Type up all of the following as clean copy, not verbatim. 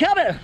coming.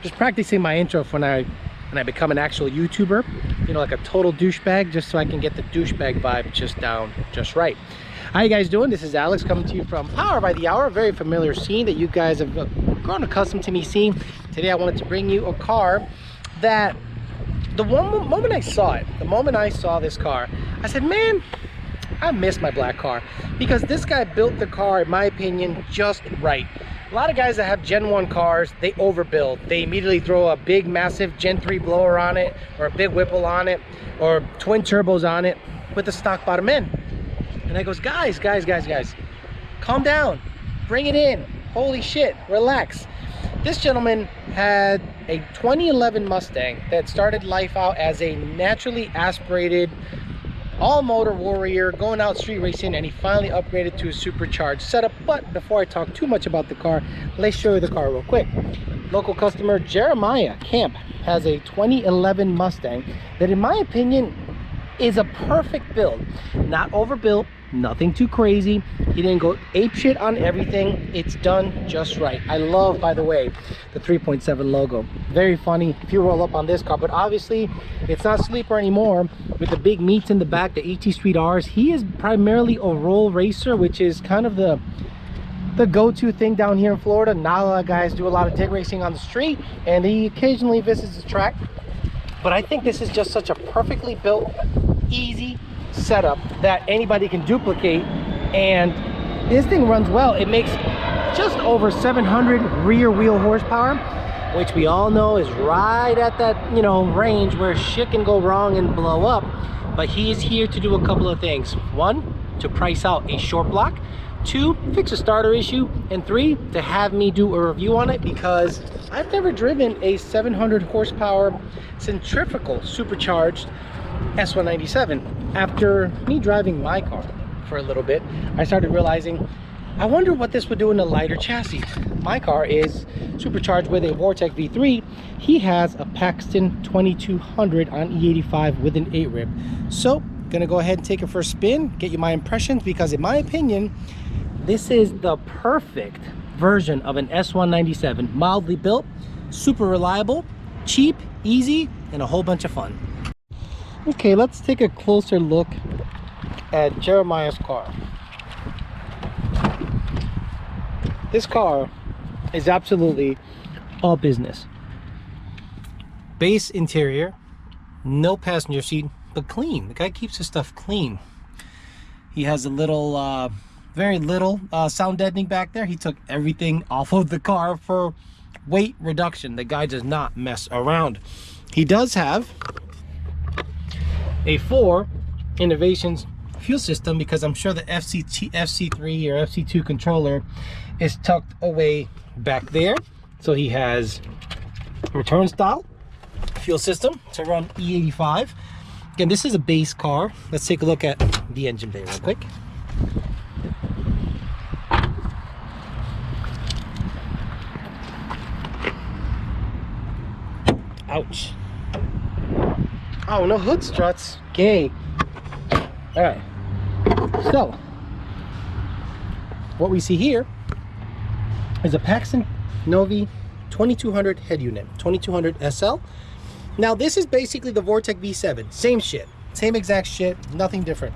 Just practicing my intro for when I become an actual YouTuber, you know, like a total douchebag, just so I can get the douchebag vibe just right. How you guys doing? This is Alex coming to you from Power by the Hour, a very familiar scene that you guys have grown accustomed to me seeing. Today I wanted to bring you a car that the moment I saw this car, I said, man, I miss my black car, because this guy built the car, in my opinion, just right. A lot of guys that have Gen 1 cars, they overbuild. They immediately throw a big, massive Gen 3 blower on it, or a big Whipple on it, or twin turbos on it with a stock bottom end. And I goes, guys, calm down, bring it in. Holy shit, relax. This gentleman had a 2011 Mustang that started life out as a naturally aspirated all-motor warrior going out street racing, and he finally upgraded to a supercharged setup. But before I talk too much about the car, let's show you the car real quick. Local customer Jeremiah Camp has a 2011 Mustang that, in my opinion, is a perfect build. Not overbuilt, nothing too crazy. He didn't go ape shit on everything. It's done just right. I love, by the way, the 3.7 logo. Very funny if you roll up on this car, but obviously it's not sleeper anymore with the big meats in the back, the AT Street R's. He is primarily a roll racer, which is kind of the go-to thing down here in Florida. Not a lot of guys do a lot of dig racing on the street, and he occasionally visits the track. But I think this is just such a perfectly built, easy setup that anybody can duplicate, and this thing runs well. It makes just over 700 rear wheel horsepower, which we all know is right at that, you know, range where shit can go wrong and blow up. But he is here to do a couple of things. One, to price out a short block. Two, fix a starter issue. And three, to have me do a review on it, because I've never driven a 700 horsepower centrifugal supercharged S197. After me driving my car for a little bit, I started realizing, I wonder what this would do in a lighter chassis. My car is supercharged with a Vortec V3. He has a Paxton 2200 on E85 with an 8 rib. So gonna go ahead and take it for a spin, get you my impressions, because in my opinion, this is the perfect version of an S197. Mildly built, super reliable, cheap, easy, and a whole bunch of fun. Okay, let's take a closer look at Jeremiah's car. This car is absolutely all business. Base interior, no passenger seat, but clean. The guy keeps his stuff clean. He has a little, very little sound deadening back there. He took everything off of the car for weight reduction. The guy does not mess around. He does have a 4 Innovations fuel system, because I'm sure the FC3 or FC2 controller is tucked away back there. So he has return style fuel system to run E85. Again, this is a base car. Let's take a look at the engine bay real quick. Ouch. Oh, no hood struts. Gay. All right. So, what we see here is a Paxton Novi 2200 head unit, 2200 SL. Now, this is basically the Vortec V7. Same shit. Same exact shit. Nothing different.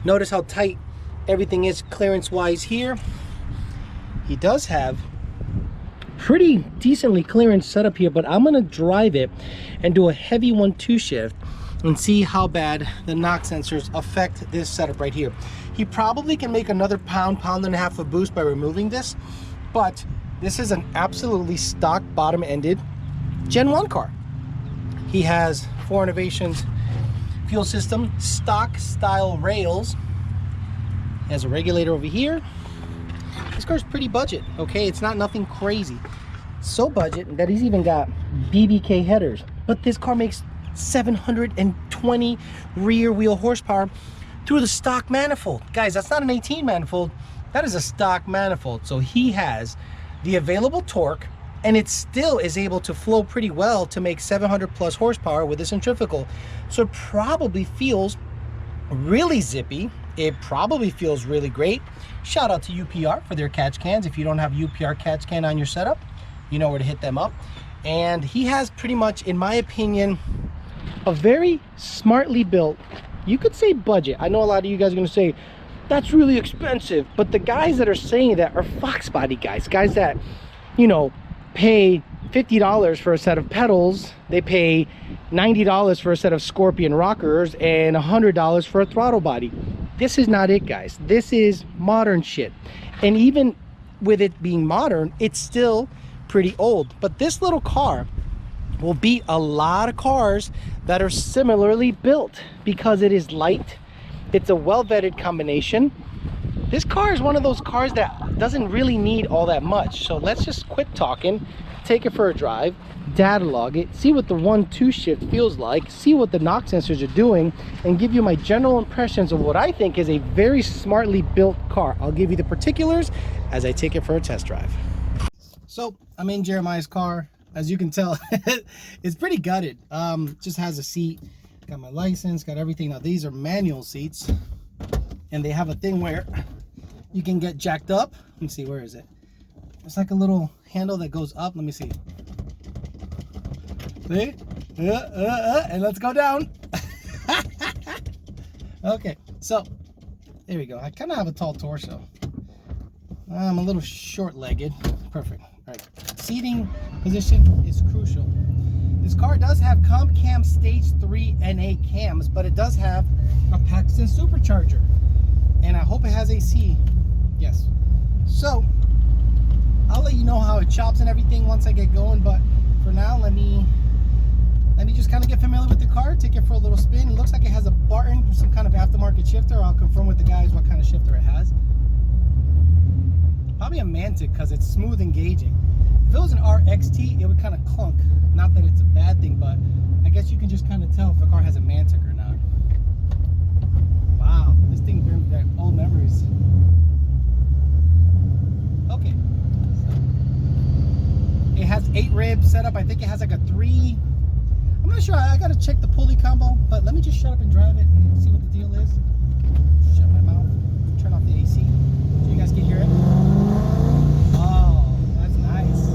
Notice how tight everything is clearance-wise here. He does have pretty decently clearance setup here, but I'm gonna drive it and do a heavy 1-2 shift and see how bad the knock sensors affect this setup right here. He probably can make another pound and a half of boost by removing this, but this is an absolutely stock bottom-ended Gen 1 car. He has 4 Innovations fuel system, stock style rails. He has a regulator over here. This car's pretty budget, okay? It's not nothing crazy. So budget that he's even got BBK headers. But this car makes 720 rear wheel horsepower through the stock manifold. Guys, that's not an 18 manifold. That is a stock manifold. So he has the available torque, and it still is able to flow pretty well to make 700 plus horsepower with a centrifugal. So it probably feels really zippy. It probably feels really great. Shout out to UPR for their catch cans. If you don't have UPR catch can on your setup, you know where to hit them up. And he has pretty much, in my opinion, a very smartly built, you could say budget. I know a lot of you guys are going to say that's really expensive, but the guys that are saying that are Fox body guys that, you know, pay $50 for a set of pedals, they pay $90 for a set of Scorpion rockers, and $100 for a throttle body. This is not it, guys. This is modern shit. And even with it being modern, it's still pretty old. But this little car will beat a lot of cars that are similarly built because it is light. It's a well-vetted combination. This car is one of those cars that doesn't really need all that much. So let's just quit talking, take it for a drive, data log it, see what the 1-2 shift feels like, see what the knock sensors are doing, and give you my general impressions of what I think is a very smartly built car. I'll give you the particulars as I take it for a test drive. So I'm in Jeremiah's car. As you can tell, it's pretty gutted. Just has a seat, got my license, got everything. Now these are manual seats, and they have a thing where you can get jacked up. Let me see, where is it? It's like a little handle that goes up. Let me see. See? And let's go down. Okay, so there we go. I kind of have a tall torso. I'm a little short-legged. Perfect. All right, seating position is crucial. This car does have comp cam stage 3 NA cams, but it does have a Paxton supercharger, and I hope it has AC. Yes. So I'll let you know how it chops and everything once I get going, but for now, let me just kind of get familiar with the car, take it for a little spin. It looks like it has a Barton, some kind of aftermarket shifter. I'll confirm with the guys what kind of shifter it has. Probably a Mantic because it's smooth engaging. If it was an RXT, it would kind of clunk. Not that it's a bad thing, but I guess you can just kind of tell if the car has a Mantic or not. Wow, this thing brings back old memories. Okay. So, it has 8 ribs set up. I think it has like a 3. I'm not sure. I gotta check the pulley combo, but let me just shut up and drive it and see what the deal is. Shut my mouth. Turn off the AC so you guys can hear it. Oh, that's nice.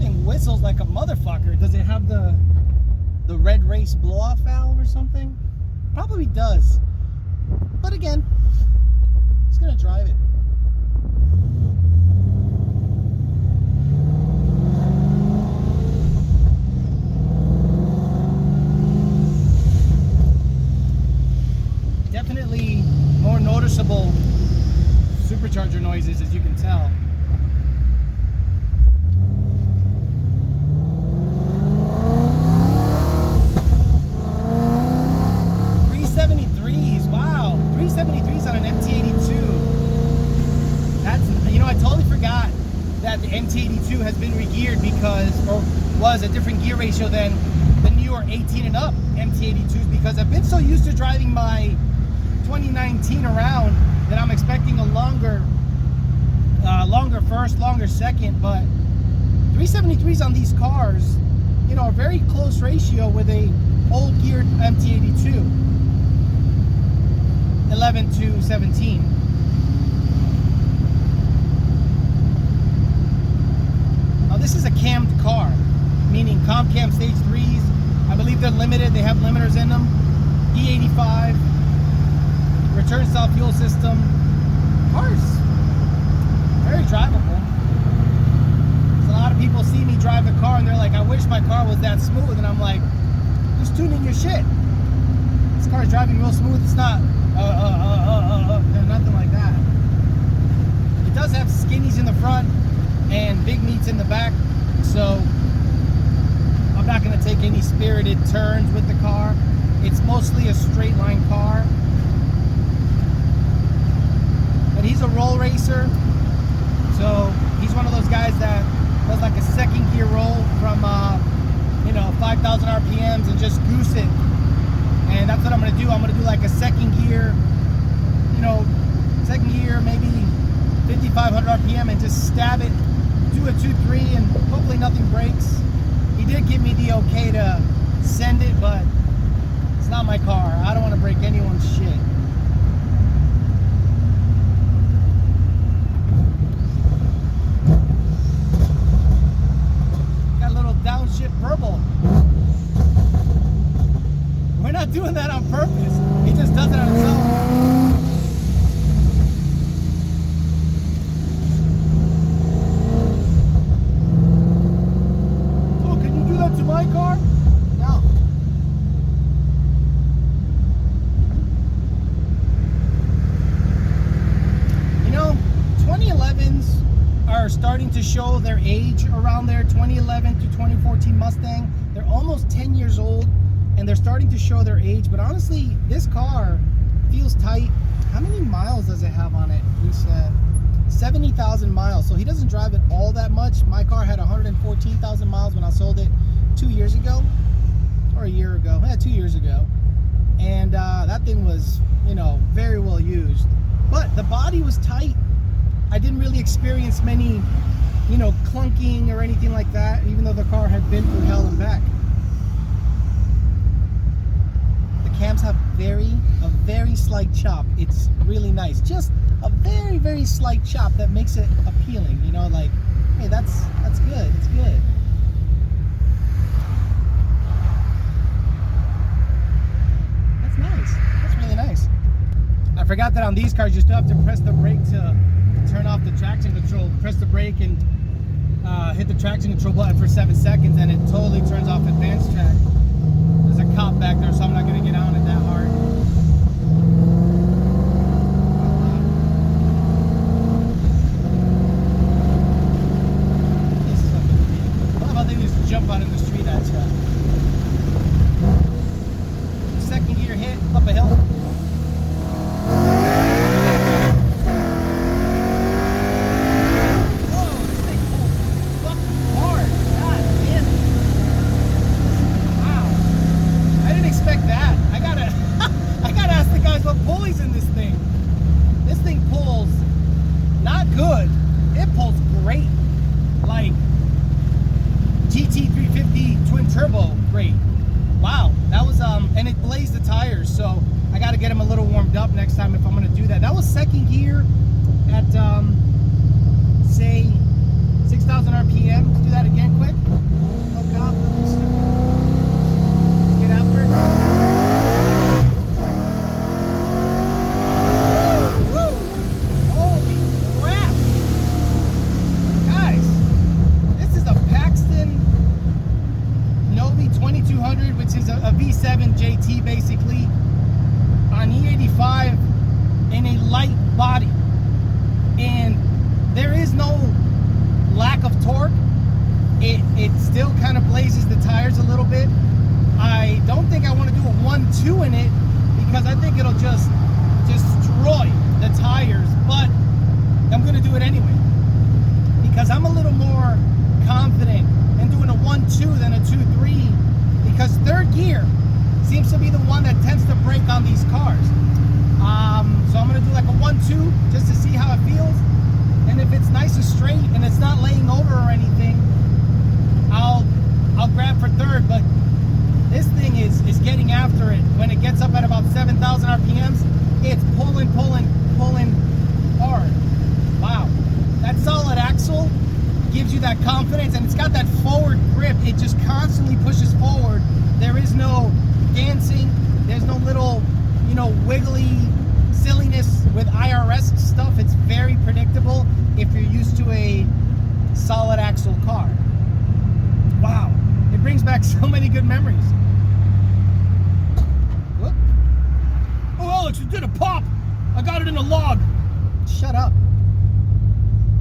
Thing whistles like a motherfucker. Does it have the red race blow-off valve or something? Probably does. But again, just gonna drive it. Definitely more noticeable supercharger noises, as you can tell. Wow, 373s on an MT82. That's, you know, I totally forgot that the MT82 has been re-geared because, or was a different gear ratio than the newer 18 and up MT82s, because I've been so used to driving my 2019 around that I'm expecting a longer first, longer second. But 373s on these cars, you know, a very close ratio with a old geared MT82. 11 to 17. Now this is a cammed car, meaning comp cam stage 3s. I believe they're limited. They have limiters in them. E85, return style fuel system. Car's very drivable. So a lot of people see me drive the car and they're like, I wish my car was that smooth. And I'm like, just tune in your shit. This car is driving real smooth. It's not nothing like that. It does have skinnies in the front and big meats in the back, so I'm not going to take any spirited turns with the car. It's mostly a straight line car, but he's a roll racer, so he's one of those guys that does like a second gear roll from 5,000 RPMs and just goose it. And that's what I'm going to do. I'm going to do like a second gear, maybe 5,500 RPM and just stab it, do a 2-3, and hopefully nothing breaks. He did give me the okay to send it, but it's not my car. I don't want to break anyone's shit. verbal. We're not doing that on purpose. It just does it on its own. Oh, can you do that to my car? No. You know, 2011s are starting to show their age around there. 2011 to 2014 Mustang. They're almost 10 years old. And they're starting to show their age, but honestly, this car feels tight. How many miles does it have on it? He said 70,000 miles, so he doesn't drive it all that much. My car had 114,000 miles when I sold it 2 years ago, or a year ago. Yeah, 2 years ago. And that thing was, you know, very well used. But the body was tight. I didn't really experience many, you know, clunking or anything like that, even though the car had been through hell and back. Cams have a very slight chop. It's really nice. Just a very, very slight chop that makes it appealing. You know, like, hey, that's good. It's good. That's nice. That's really nice. I forgot that on these cars you still have to press the brake to turn off the traction control. Press the brake and hit the traction control button for 7 seconds, and it totally turns off advanced track. There's a cop back there, so I'm not going to get on it that hard. This is I love how they just jump out in the street at you. Second gear hit, up a hill. Turbo, great. Wow, that was and it blazed the tires, so I got to get them a little warmed up next time if I'm going to do that. That was second gear at say 6,000 RPM. Let's do that again quick. No cop, let's get after it. Woo! Holy crap, guys! This is a Paxton 2200, which is a V7 JT basically on E85 in a light body, and there is no lack of torque. It still kind of blazes the tires a little bit. I don't think I want to do a 1-2 in it because I think it'll just destroy the tires, but I'm going to do it anyway because I'm a little more confident in doing a 1-2 than a 2-3, because third gear seems to be the one that tends to break on these cars. So I'm going to do like a 1-2 just to see how it feels, and if it's nice and straight and it's not laying over or anything, I'll grab for third. But this thing is getting after it. When it gets up at about 7,000 RPMs, it's pulling hard. Wow, that solid axle gives you that confidence, and it's got that forward grip. It just constantly pushes forward. There is no dancing. There's no little, you know, wiggly silliness with IRS stuff. It's very predictable if you're used to a solid axle car. Wow, it brings back so many good memories. Whoop. Oh, Alex, it did a pop. I got it in a log. Shut up.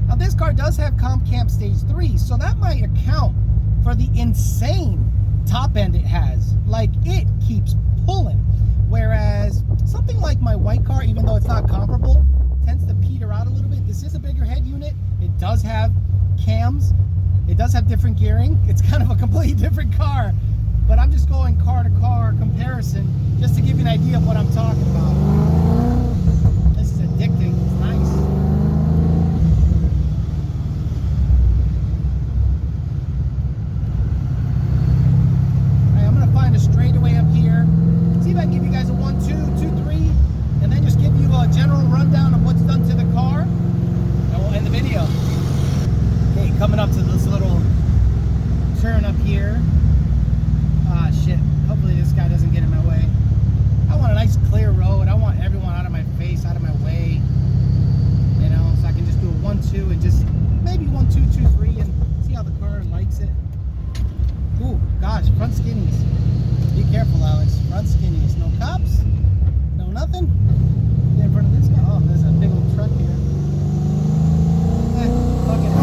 Now this car does have Comp Camp Stage 3, so that might account for the insane top end it has. Like, it keeps pulling. Whereas something like my white car, even though it's not comparable, tends to peter out a little bit. This is a bigger head unit. It does have cams. It does have different gearing. It's kind of a completely different car. But I'm just going car to car comparison just to give you an idea of what I'm talking about. This is addicting. It's nice. Straightaway up here. See if I can give you guys a 1-2, 2-3, and then just give you a general rundown of what's done to the car, and we'll end the video. Okay, coming up to this little turn up here. Ah, shit. Hopefully this guy doesn't get in my way. I want a nice clear road. I want everyone out of my face, out of my way. You know, so I can just do a 1-2 and just maybe 1-2, 2-3 and see how the car likes it. Ooh, gosh, front skinnies. Be careful, Alex. Front skinnies. No cops? No nothing? Get in front of this guy. Oh, there's a big old truck here. Fuck it.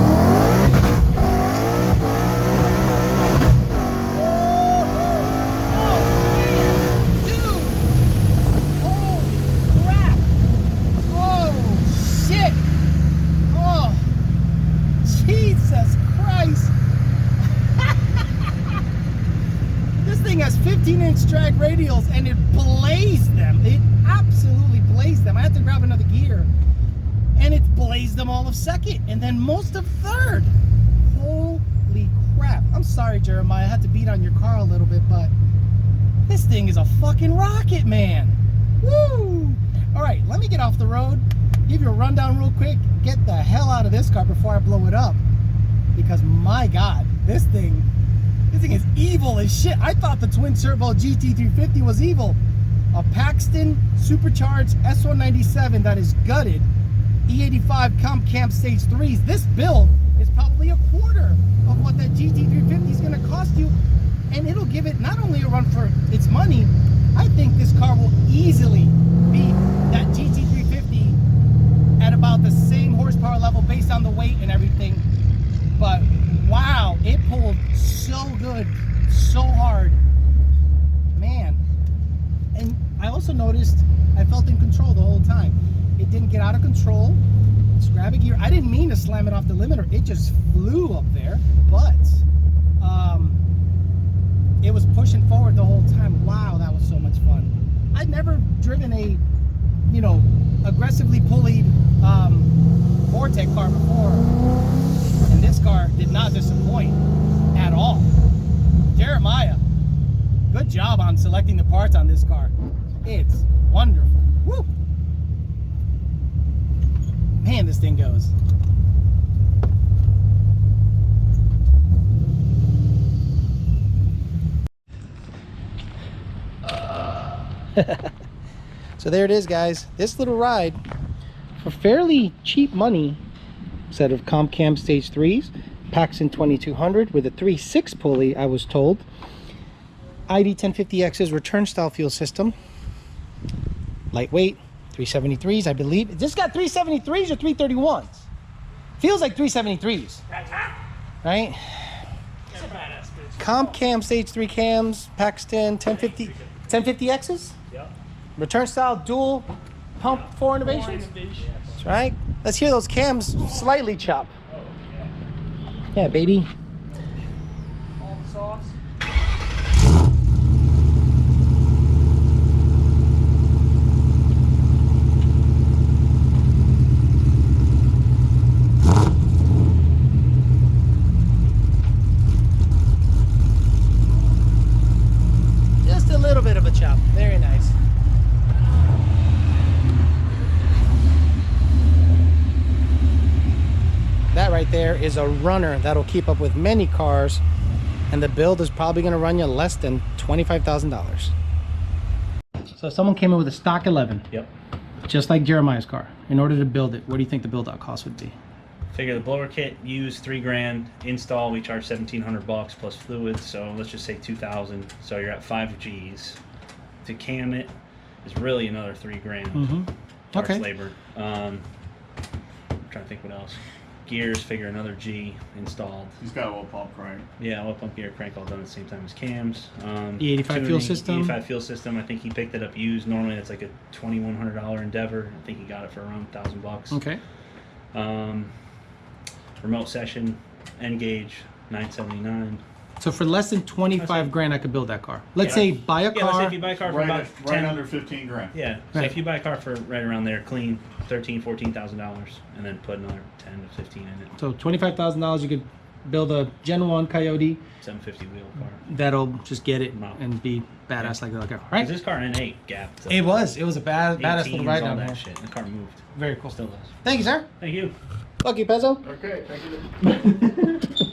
Has 15-inch drag radials and it blazed them. It absolutely blazed them. I had to grab another gear and it blazed them all of second and then most of third. Holy crap. I'm sorry, Jeremiah. I had to beat on your car a little bit, but this thing is a fucking rocket, man. Woo! All right, let me get off the road, give you a rundown real quick, get the hell out of this car before I blow it up, because my God, this thing is evil as shit. I thought the twin turbo GT350 was evil. A Paxton supercharged S197 that is gutted, E85 comp cam stage 3s. This build is probably a quarter of what that GT350 is going to cost you, and it'll give it not only a run for its money, I think this car will easily beat that GT350 at about the same horsepower level based on the weight and everything. But wow, it pulled so good, so hard, man. And I also noticed I felt in control the whole time. It didn't get out of control. Just grab a gear. I didn't mean to slam it off the limiter. It just flew up there, but it was pushing forward the whole time. Wow, that was so much fun. I'd never driven a, you know, aggressively pulleyed Vortec car before. And this car did not disappoint at all. Jeremiah, good job on selecting the parts on this car. It's wonderful. Woo! Man, this thing goes. So there it is, guys. This little ride for fairly cheap money, set of comp cam stage 3s, Paxton 2200 with a 3.6 pulley, I was told. ID 1050X's return style fuel system. Lightweight, 373s, I believe. Is this got 373s or 331s? Feels like 373s. Right? Comp cam stage 3 cams, Paxton 1050X's? Yep. Return style dual pump 4 innovations? That's right. Let's hear those cams slightly chop. Yeah, baby. All the sauce. Just a little bit of a chop. Very nice. That right there is a runner that'll keep up with many cars, and the build is probably going to run you less than $25,000. So if someone came in with a stock 11, Yep. just like Jeremiah's car, in order to build it, what do you think the build out cost would be? Figure the blower kit used $3 grand. Install we charge $1,700 plus fluids, so let's just say 2,000. So you're at 5 G's. To cam it is really another $3 grand. Parts, Okay. labor. I'm trying to think what else. Gears, figure another G installed. He's got oil pump crank. Yeah, oil pump, gear, crank all done at the same time as cams. E85 fuel tuning, system. E85 fuel system. I think he picked it up used. Normally it's like a $2,100 endeavor. I think he got it for around $1,000. Okay. Remote session, N-gauge, 979. So for less than 25 grand, I could build that car. Let's say buy a Yeah, let's car. say if you buy a car for Right, about right 10, under 15 grand. yeah. So Right. if you buy a car for right around there, clean, $13,000-$14,000, and then put another 10 to 15 in it. So $25,000, you could build a Gen 1 Coyote 750 wheel car. that'll just get it Wow. and be badass like that car. 'Cause Right? this car N8 gap. It was a badass little 18s, ride all down that there. shit. The car moved. Very cool. Still does. Thank you, sir. Thank you. Lucky Pezzo. Okay, thank you.